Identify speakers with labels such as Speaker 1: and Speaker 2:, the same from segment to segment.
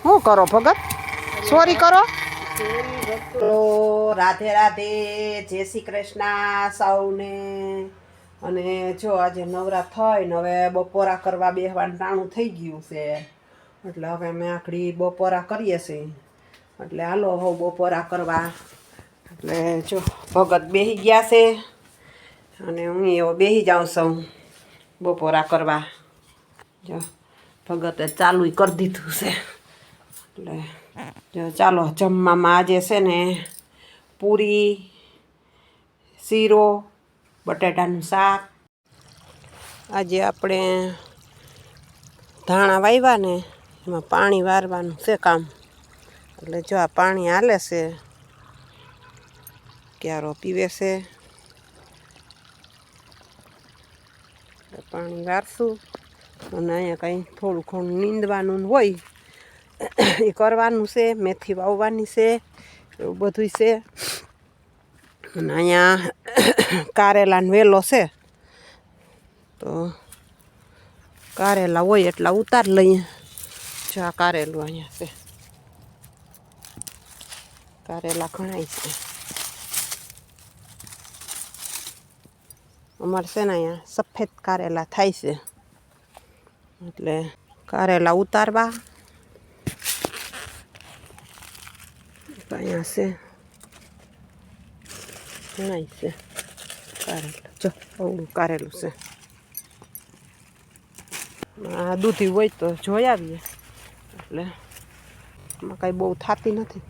Speaker 1: શું કરો ભગત? સોરી કરો.
Speaker 2: રાધે રાધે, જય શ્રી કૃષ્ણ સૌને. અને જો આજે નવરા થઈને હવે બપોરા કરવા બેસવાનું ટાણું થઈ ગયું છે, એટલે હવે અમે આખડી બપોરા કરીએ છીએ. એટલે હાલો હવે બપોરા કરવા. એટલે જો ભગત બેસી ગયા છે અને હું એવો બેસી જાઉં છું બપોરા કરવા. જો ભગતે ચાલુ કરી દીધું છે. એટલે જો ચાલો જમવામાં આજે છે ને પૂરી, શીરો, બટાટાનું શાક. આજે આપણે ધાણા વાવ્યા ને એમાં પાણી વારવાનું છે કામ. એટલે જો આ પાણી હાલે છે, ક્યારો પીવે છે. પાણી વારશું અને અહીંયા કંઈ થોડું ઘણું નીંદવાનું હોય એ કરવાનું છે. મેથી વાવવાની છે, એવું બધું છે. અને અહીંયા કારેલાનો વેલો છે, તો કારેલા હોય એટલા ઉતાર લઈએ. જો આ કારેલું અહીંયા છે, કારેલા ઘણાય છે. અમારે છે ને અહીંયા સફેદ કારેલા થાય છે, એટલે કારેલા ઉતારવા. અહીંયા છે ઘણાય છે કારેલા. જો અવળું કારેલું છે. આ દૂધી હોય તો જોઈ આવીએ. એટલે એમાં કાંઈ બહુ થતી નથી,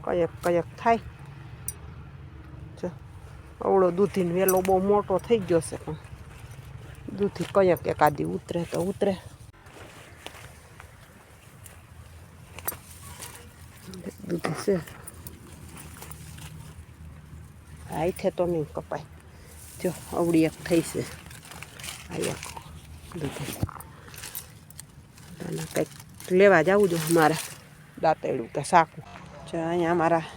Speaker 2: કયક કયક થાય. જો અવળો દૂધીનો વેલો બહુ મોટો થઈ ગયો છે, પણ દૂધી કયક એકાદી ઉતરે તો ઉતરે. દૂધી છે આઈથે તો નહીં કપાય. જો અવળી એક થઈ છે આ એક દૂધી. અને કંઈક લેવા જવું જોઈએ મારે દાંતેડું કે શાકું. જો અહીંયા અમારા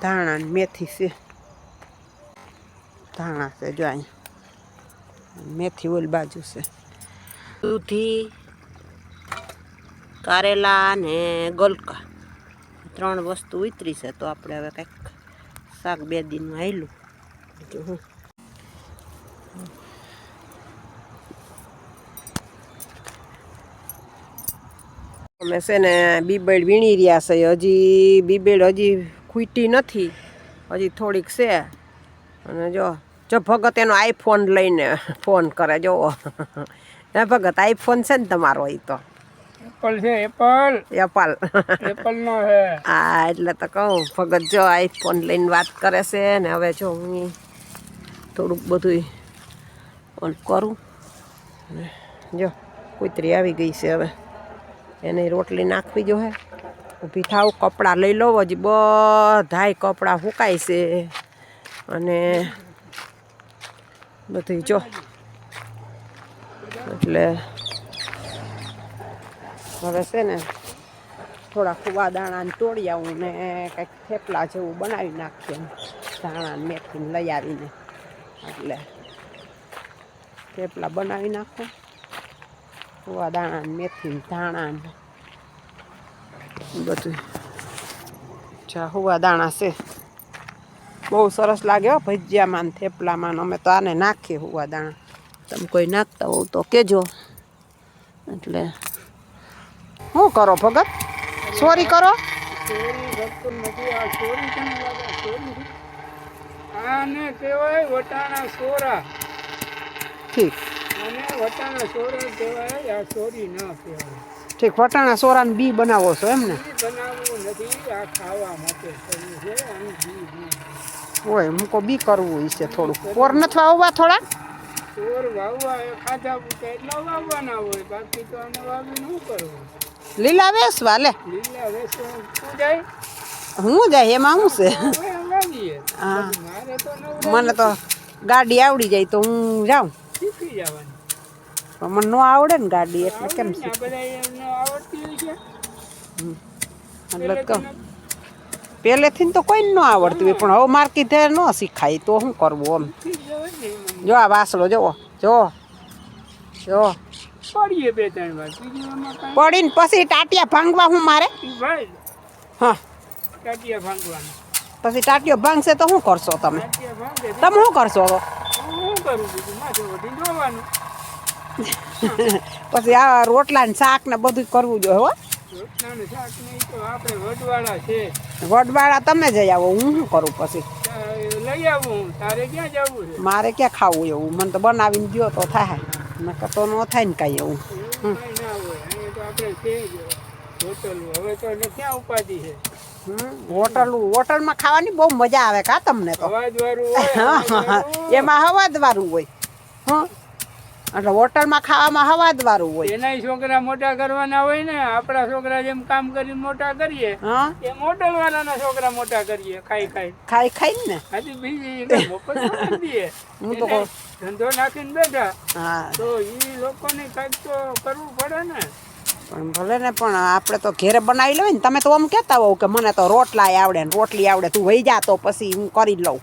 Speaker 2: ધાણા ને મેથી છે. ધાણા છે જો અહીંયા, મેથી ઓલી બાજુ છે. દૂધી, કારેલા ને ગલકા, 3 વસ્તુ ઉતરી છે. તો આપણે હવે કંઈક શાક 2 દિનમાં આવેલું. બીજું હું અમે છે ને બીબેડ વીણી રહ્યા છે. હજી બીબેડ હજી ખૂટી નથી, હજી થોડીક છે. અને જો ભગત એનો આઈફોન લઈને ફોન કરે. જોવો હે ભગત, આઈફોન છે ને તમારો? એ તો
Speaker 3: એપલ છે. એપલ નો છે.
Speaker 2: હા, એટલે તો કહું ભગત જો આઈફોન લઈને વાત કરે છે. ને હવે જો હું થોડુંક બધું ઓન કરું. જો કૂતરી આવી ગઈ છે, હવે એને રોટલી નાખવી જો હે. ઊભી થાવ, કપડાં લઈ લો. હજી બધાય કપડાં સુકાય છે. અને બધું જો એટલે હવે છે ને થોડા કુવા દાણાને તોડી આવું ને કંઈક થેપલા જેવું બનાવી નાખીએ. ધાણા મેથીને લઈ આવીને એટલે થેપલા બનાવી નાખો. કુવા દાણા મેથી ધાણા ને બધું. જા હુવા દાણા છે, બહુ સરસ લાગે હો ભજીયામાં ને થેપલામાં. અમે તો આને નાખીએ હુવા દાણા. તમે કોઈ નાખતા હોવ તો કહેજો. એટલે શું કરો ભગત? સોરી કરો.
Speaker 3: આને કહેવાય વટાણા સોરા.
Speaker 2: ઠીક.
Speaker 3: અને વટાણા સોરા કહેવાય, આ સોરી ના કહેવાય.
Speaker 2: ઠીક, વટાણા સોરાને બી બનાવો છો એમ ને?
Speaker 3: બનાવવું નથી, આ ખાવા માટે કરવું છે. આનું બી
Speaker 2: હોય મૂકો બી કરવું છે થોડુંક. પોર નથી વાવવા થોડા?
Speaker 3: સોર વાવવા એ ખાધા પૂરતા એટલા વાવવાના હોય, બાકી તો આને વાવી ન કરવું.
Speaker 2: લીલા વેસવા લે.
Speaker 3: લીલા વેસવા શું જાય?
Speaker 2: હું જાય એમાં શું છે?
Speaker 3: વાવીએ.
Speaker 2: હા,
Speaker 3: મારે તો
Speaker 2: મને તો ગાડી આવડી જાય તો હું જાઉં.
Speaker 3: શીખી જવાની.
Speaker 2: પણ મને ન આવડે ને ગાડી, એટલે કેમ
Speaker 3: આ બધા એમને આવડતી હોય છે.
Speaker 2: એટલે કહું પહેલેથી તો કોઈ ન આવડતું હોય, પણ હવે મારે કીધે ન શીખાય તો શું કરવું? આમ જો આ વાસળો જોવો, જો જો
Speaker 3: પડીએ 2-3 વાર બીજું એમાં કાંઈ
Speaker 1: પડીને પછી ટાટિયા ભાંગવા હું મારે
Speaker 3: ભાઈ
Speaker 1: હા
Speaker 3: ટાટિયા ભાંગવાનું
Speaker 1: પછી ટાટિયો ભાંગશે તો શું કરશો તમે
Speaker 3: ટાટિયા ભાંગે
Speaker 1: તમે શું કરશો તો
Speaker 3: હું કરું બીજું માથે વધી જોવાનું
Speaker 1: પછી આ રોટલા ને શાક ને બધું કરવું જોઈએ હો
Speaker 3: રોટલાનું શાક નહીં તો આપણે વડવાળા છે
Speaker 1: વડવાળા તમે જઈ આવો હું શું કરું પછી
Speaker 3: લઈ આવું હું. તારે ક્યાં જવું છે
Speaker 1: મારે ક્યાં ખાવું એવું મને તો બનાવીને દો તો થાય નકર તો ન થાય ને કાંઈ એવું
Speaker 3: એવું કાંઈ ના હોય અહીંયા તો આપણે છે જ હોટલ હવે તો એટલે ક્યાં ઉપાધિ છે
Speaker 1: હોટલમાં ખાવાની બહુ મજા આવે કા તમને તો
Speaker 3: અવાજવાળું હોય
Speaker 1: એમાં હવાદવાળું હોય હં એટલે હોટલમાં ખાવામાં હવાદવાળું હોય
Speaker 3: એનાય છોકરા મોટા કરવાના હોય ને આપણા છોકરા જેમ કામ કરીને મોટા કરીએ
Speaker 1: હા
Speaker 3: એમ હોટલ વાળાના છોકરા મોટા કરીએ ખાઈ
Speaker 1: ખાઈ ને
Speaker 3: હજી બીજી એને મફત કરી દઈએ
Speaker 1: હું તો કહું
Speaker 3: ધંધો નાખીને બેઠા
Speaker 1: હા
Speaker 3: તો એ લોકોને કંઈક તો કરવું પડે ને
Speaker 1: પણ ભલે ને પણ આપણે તો ઘેરે બનાવી લેવાય ને તમે તો આમ કહેતા હોવ કે મને તો રોટલા આવડે ને રોટલી આવડે તું વહી જા તો પછી હું કરી લઉં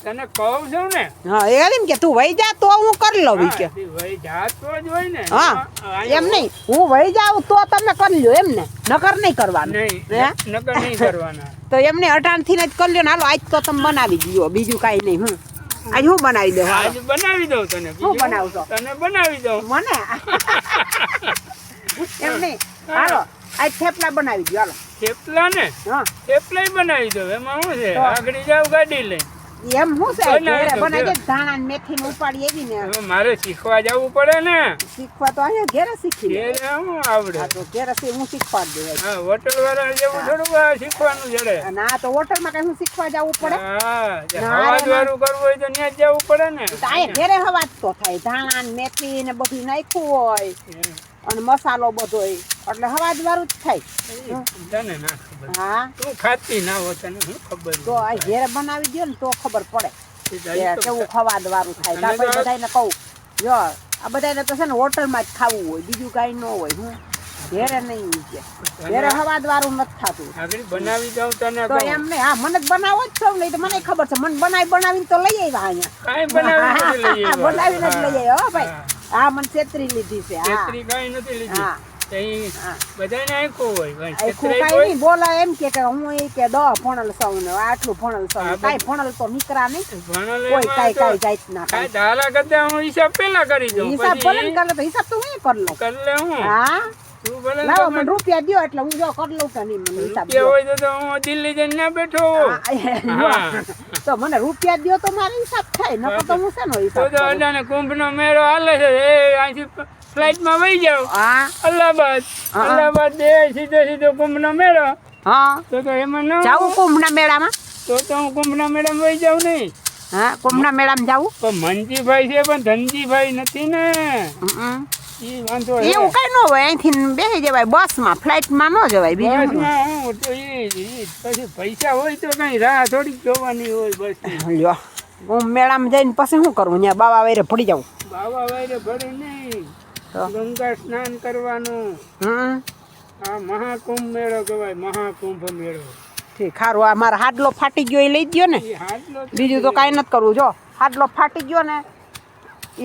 Speaker 3: તને કહું છું ને
Speaker 1: હા એમ કે તું વહી જા તો હું કરી લઉં ઈ કે
Speaker 3: ભાઈ જાત તો જ હોય ને
Speaker 1: હા એમ નહીં હું વહી જાઉં તો તમે કરી લો એમ ને નકર નહીં કરવાનું
Speaker 3: નહીં નકર નહીં કરવાના
Speaker 1: તો એમને 18 થી જ કરી લ્યો ને હાલો આજ તો તમે બનાવી દો બીજું કાંઈ નહીં હું આજ હું બનાવી દઉં
Speaker 3: આજ બનાવી દઉં તને
Speaker 1: શું બનાવશો
Speaker 3: તને બનાવી દઉં
Speaker 1: મને એમ નહીં હાલો આજ થેપલા બનાવી દો હાલો
Speaker 3: થેપલા ને
Speaker 1: હા
Speaker 3: થેપલા બનાવી દઉં એમાં શું છે આગળ જાવ ગાડી લઈ
Speaker 1: એમ હું છે ઘરે બનાવી દે ધાણા ને મેથી ને ઉપાડી એવી ને
Speaker 3: હવે મારે શીખવા જવું પડે ને
Speaker 1: શીખવા તો અહીંયા ઘરે શીખી લે
Speaker 3: ઘેરે શું આવડે
Speaker 1: હા તો ઘરે હું શીખવાડી દઉં
Speaker 3: હા હોટલ વાળા જેવું થોડું શીખવાનું જડે
Speaker 1: અને આ તો હોટલમાં કઈ હું શીખવા જવું પડે
Speaker 3: હા અવાજ વાળું કરવું હોય તો ત્યાં જ જવું પડે ને
Speaker 1: તો અહીંયા ઘરે હવાજ તો થાય ધાણા ને મેથી ને બધું નાખ્યું હોય અને મસાલો બધો એટલે હવાજ વાળું જ થાય
Speaker 3: તને ના ખબર
Speaker 1: હા
Speaker 3: તું ખાતી ના હો તને શું ખબર
Speaker 1: તો આ ઘેરે બનાવી દો ને તો ખબર પડે કે કેવું ખવાદ વાળું થાય
Speaker 3: અને
Speaker 1: તો બધાને કહું જો આ બધાને તો છે ને હોટલમાં જ ખાવું હોય બીજું કાંઈ ન હોય હું ઘેરે નહીં કે ઘેરે હવાદ વાળું નથી થતું
Speaker 3: આગળ બનાવી દઉં તને
Speaker 1: તો એમ નહીં હા મને જ બનાવો જ છો નહીં તો મને ખબર છે મને બનાવીને તો લઈ આવ્યા અહીંયા
Speaker 3: કાંઈ બનાવી
Speaker 1: બનાવીને જ લઈ આવ્યા હો ભાઈ હા મને છેતરી લીધી છે હા
Speaker 3: છેતરી કાંઈ નથી લીધી
Speaker 1: હા
Speaker 3: બધાને આંખો હોય ભાઈ
Speaker 1: આખું કાંઈ નહીં બોલા એમ કે હું એ કે 10 ભણલ સૌ ને આટલું ભણલ સૌ કાંઈ ભણલ તો નીકળા નહીં કોઈ કાંઈ જાત ના
Speaker 3: કાંઈ તારા કરતા હું હિસાબ પેલા કરી દઉં
Speaker 1: હિસાબ ભલે ને કરે તો હિસાબ તો હું કરી લઉં
Speaker 3: કરી લે હું
Speaker 1: હા
Speaker 3: તું ભલે
Speaker 1: લાવો મને રૂપિયા દ્યો એટલે હું જો કરી લઉં કે નહીં મને હિસાબ
Speaker 3: રૂપિયા હોય તો હું દિલ્હી જઈને ના બેઠો
Speaker 1: તો મને રૂપિયા દ્યો તો મારો હિસાબ થાય નકર તો હું શેનો હિસાબ
Speaker 3: તો અડાને કુંભનો મેળો હાલે છે એ અહીંથી ફ્લાઇટમાં વહી જાવ
Speaker 1: હા
Speaker 3: અલ્હાબાદ દે સીધો કુંભનો મેળો
Speaker 1: હા
Speaker 3: તો એમાં ન
Speaker 1: જાવું કુંભના મેળામાં
Speaker 3: તો હું કુંભના મેળામાં વહી જાઉં નહીં
Speaker 1: હા કુંભના મેળામાં જાવું
Speaker 3: પણ મનજીભાઈ છે પણ ધનજીભાઈ નથી ને ઈ વાંધો
Speaker 1: એવું કઈ ન હોય અહીંથી બેસી જવાય બસમાં ફ્લાઇટમાં ન જવાય બીજું શું?
Speaker 3: પછી પૈસા હોય તો કઈ રાહ થોડીક જોવાની હોય બસ
Speaker 1: લ્યો હું મેળામાં જઈને પછી શું કરવું ત્યાં બાવા વાયરે પડી જાઉં
Speaker 3: બાવા વાયરે ભરે નહીં ગંગા સ્નાન કરવાનું આ મહાકુંભ મેળો કહેવાય મહાકુંભ મેળો
Speaker 1: ઠીક સારું આ મારા હાડલો ફાટી ગયો એ લઈ ગયો ને બીજું તો કાંઈ નથી કરવું જો હાડલો ફાટી ગયો ને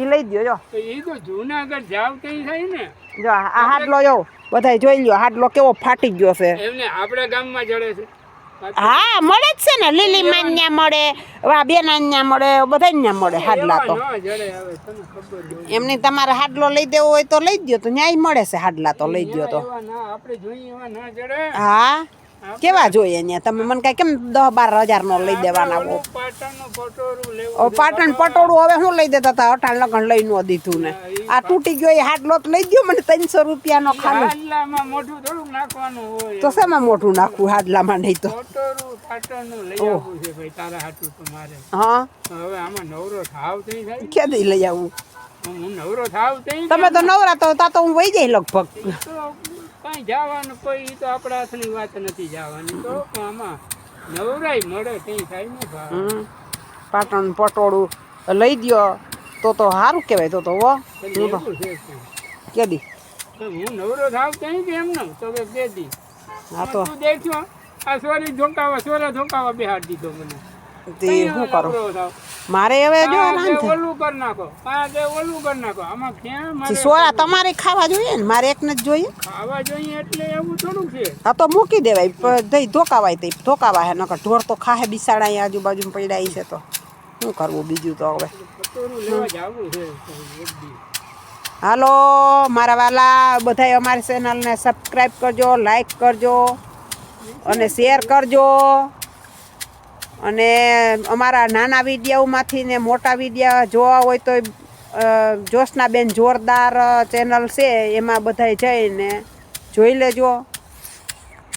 Speaker 1: એ લઈ ગયો જો
Speaker 3: તો એ તો જુનાગઢ જાવ તો થાય ને
Speaker 1: જો આ હાડલો જો બધાય જોઈ લ્યો હાડલો કેવો ફાટી ગયો છે
Speaker 3: એમને આપણા ગામમાં જડે છે
Speaker 1: હા મળે જ છે ને લીલી માન ન્યા મળે વા બેના ન્યા મળે બધા ન્યા મળે હાડલા તો
Speaker 3: જડે હવે તને ખબર હોય
Speaker 1: એમની તમારે હાડલો લઈ દેવો હોય તો લઈ ગયો તો ન્યાય મળે છે હાડલા તો લઈ ગયો તો
Speaker 3: ના આપણે જોઈએ એવા ના જડે
Speaker 1: હા કેવા જોઈએ ત્યાં તમે મને કઈ કેમ 10-12 હજાર નો લઈ દેવાના હો
Speaker 3: પાટણનું પટોરું લેવું
Speaker 1: પાટણ પટોળું હવે શું લઈ દેતા હતા અટાણ લગન લઈ નો દીધું ને આ તૂટી ગયો એ હાડલો તો લઈ ગયો મને 300 રૂપિયાનો ખાલી
Speaker 3: હાડલામાં મોઢું થોડુંક નાખવાનું હોય
Speaker 1: તો શેમાં મોટું નાખવું હાડલામાં નહીં તો
Speaker 3: પટોરું પાટણનું લઈ આવવું છે ભાઈ તારા હાટું તો મારે
Speaker 1: હા
Speaker 3: હવે આમાં નવરો થાવ થઈ જાય
Speaker 1: ક્યાંથી લઈ આવું
Speaker 3: હું નવરો થાવ થઈ
Speaker 1: તમે તો નવરા તો તા તો હું વહી જાય લગભગ
Speaker 3: તો કઈ જવાનું કોઈ ઈ તો આપણા હાથની વાત નથી જવાની તો આમાં નવરાઈ મળે કઈ થાય ને ભાવ
Speaker 1: પાટણ પટોળું લઈ દ્યો તો સારું કહેવાય તો હો
Speaker 3: એવું છે
Speaker 1: કેદી
Speaker 3: તો હું નવરો થાવ કઈ કે એમ ન તો કે દે દી
Speaker 1: હા તો
Speaker 3: તું દેખ્યો આ સોરી ધોકાવા બેહાડ દીધો મને
Speaker 1: તે શું કરું
Speaker 2: મારે હવે જો
Speaker 3: પાંચ ઓલું કરી નાખો, પાંચ ઓલું કરી નાખો. આમાં ક્યાં મારે
Speaker 2: સોરા તમારે ખાવા જોઈએ ને, મારે એકને જ જોઈએ.
Speaker 3: ખાવા જોઈએ એટલે એવું થોડું છે.
Speaker 2: હા તો મૂકી દેવાય, દઈ ધોકાવાય તે ધોકાવા હે, નકર ઢોર તો ખાહે બિસાડા અહીંયા આજુબાજુ પડ્યા છે તો શું કરવું બીજું તો હવે.
Speaker 3: કટોરું લેવા જવું છે એક દી.
Speaker 2: હાલો મારા વાલા બધાય અમારી ચેનલને સબસ્ક્રાઈબ કરજો, લાઈક કરજો અને શેર કરજો. અને અમારા નાના વિડીયોમાંથી ને મોટા વિડીયો જોવા હોય તો જ્યોત્સનાબેન જોરદાર ચેનલ છે, એમાં બધાય જઈને જોઈ લેજો.